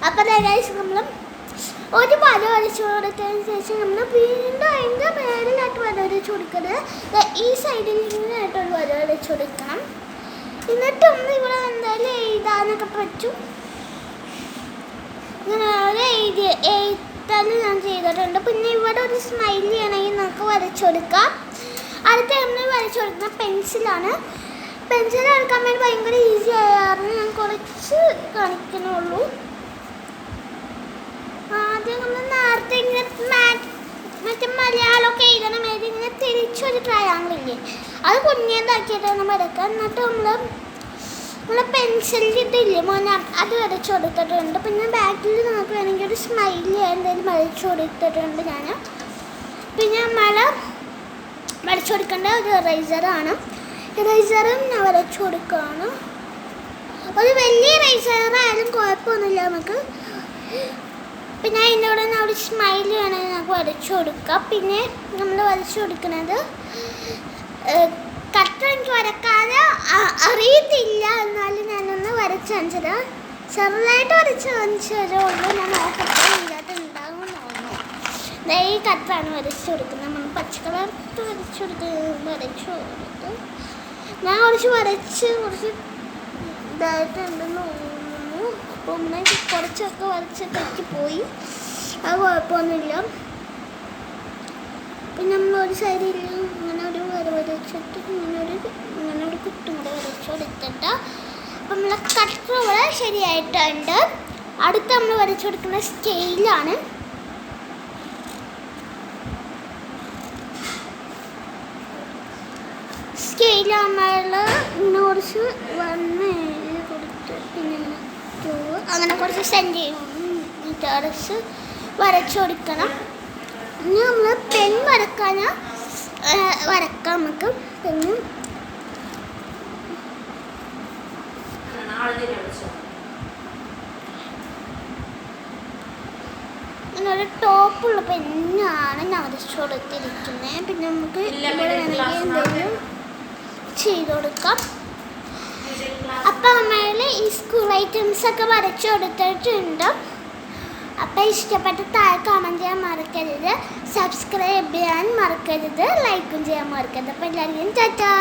അപ്പം നമ്മൾ ഒരു വര വരച്ച് കൊടുത്തതിന് ശേഷം നമ്മൾ വീണ്ടും അതിൻ്റെ മേളിലായിട്ട് വര വരച്ച് കൊടുക്കുന്നത് ഈ സൈഡിൽ നിന്നായിട്ടൊരു വര വരച്ച് കൊടുക്കണം. എന്നിട്ട് നമ്മൾ ഇവിടെ എന്തായാലും എഴുതാനൊക്കെ പറ്റും. ഇങ്ങനെ എഴുതാനും ഞാൻ ചെയ്തിട്ടുണ്ട്. പിന്നെ ഇവിടെ ഒരു സ്മൈലി ആണെങ്കിൽ നമുക്ക് വരച്ചു കൊടുക്കാം. അടുത്ത നമ്മൾ വരച്ചു കൊടുക്കുന്ന പെൻസിലാണ്. പെൻസിൽ എടുക്കാൻ വേണ്ടി ഭയങ്കര ഈസി ആയിരുന്നു. ഞാൻ കുറച്ച് കാണിക്കുന്നുള്ളൂ. ആദ്യം നമ്മൾ നേരത്തെ ഇങ്ങനെ മറ്റേ മലയാളമൊക്കെ എഴുതണം. ഇങ്ങനെ തിരിച്ചൊരു ട്രയാങ്കിൾ ഇല്ലേ, അത് കുഞ്ഞേതാക്കിയിട്ടാണ് വരക്കുക. എന്നിട്ട് നമ്മളെ പെൻസിലിൽ ഇതില്ലേ മോനെ, അത് വരച്ചു കൊടുത്തിട്ടുണ്ട്. പിന്നെ ബാക്കിൽ നമുക്ക് വേണമെങ്കിൽ ഒരു സ്മൈലി എന്തെങ്കിലും വരച്ചു കൊടുത്തിട്ടുണ്ട് ഞാൻ. പിന്നെ നമ്മൾ വരച്ചു കൊടുക്കേണ്ട ഒരു ഇറേസറാണ്. ഇറേസറും ഞാൻ വരച്ചു കൊടുക്കുകയാണ്. ഒരു വലിയ ഇറേസറായാലും കുഴപ്പമൊന്നുമില്ല നമുക്ക്. പിന്നെ അതിൻ്റെ കൂടെ ഒരു സ്മൈലി വേണമെങ്കിൽ നമുക്ക് വരച്ചു കൊടുക്കാം. പിന്നെ നമ്മൾ വരച്ചു കൊടുക്കുന്നത് കട്ടർ എനിക്ക് വരക്കാതെ അറിയത്തില്ല, എന്നാലും ഞാനൊന്ന് വരച്ച് കാണിച്ചത്. ചെറുതായിട്ട് വരച്ച് കാണിച്ചതേ ഉള്ളൂ. ഞാൻ നോക്കട്ടെ ഇതിനകത്ത് ഉണ്ടാകുമെന്ന് തോന്നുന്നു. ഈ കട്ടറാണ് വരച്ചു കൊടുക്കുന്നത്. നമ്മൾ പച്ചക്കളർ വരച്ചു കൊടുത്ത് ഞാൻ കുറച്ച് ഇതായിട്ടുണ്ടെന്ന് തോന്നുന്നു. അപ്പം കുറച്ചൊക്കെ വരച്ച് തെറ്റിപ്പോയി. അത് കുഴപ്പമൊന്നുമില്ല. പിന്നെ നമ്മൾ ഒരു സൈഡിൽ ഇങ്ങനെ ഒരു വര വരച്ചിട്ട് ഇങ്ങനെ ഒരു കുട്ടും കൂടെ വരച്ച് കൊടുത്തിട്ട് അപ്പം നമ്മളെ കട്ടർ ഇവിടെ ശരിയായിട്ടുണ്ട്. അടുത്ത് നമ്മൾ വരച്ചു കൊടുക്കുന്ന സ്കെയിലാണ്. സ്കെയിൽ നമ്മൾ ഇങ്ങനെ കുറച്ച് 1 കൊടുത്ത് പിന്നെ 2 അങ്ങനെ കുറച്ച് സെൻറ്റിമീറ്റേഴ്സ് വരച്ചു കൊടുക്കണം. ഇനി നമ്മൾ പെൻ വരക്കാം. നമുക്ക് പെന്നും ഒരു ടോപ്പുള്ള പെന്നാണ് ഞാൻ വരച്ചു കൊടുത്തിരിക്കുന്നത്. പിന്നെ നമുക്ക് വേണമെങ്കിൽ എന്തെങ്കിലും ചെയ്ത് കൊടുക്കാം. അപ്പം നമ്മൾ ഈ സ്കൂൾ ഐറ്റംസൊക്കെ വരച്ചു കൊടുത്തിട്ടുണ്ട്. അപ്പം ഇഷ്ടപ്പെട്ട താഴെ കമൻറ്റ് ചെയ്യാൻ മറക്കരുത്, സബ്സ്ക്രൈബ് ചെയ്യാൻ മറക്കരുത്, ലൈക്കും ചെയ്യാൻ മറക്കരുത്. അപ്പം എല്ലാവരും ടാറ്റാ.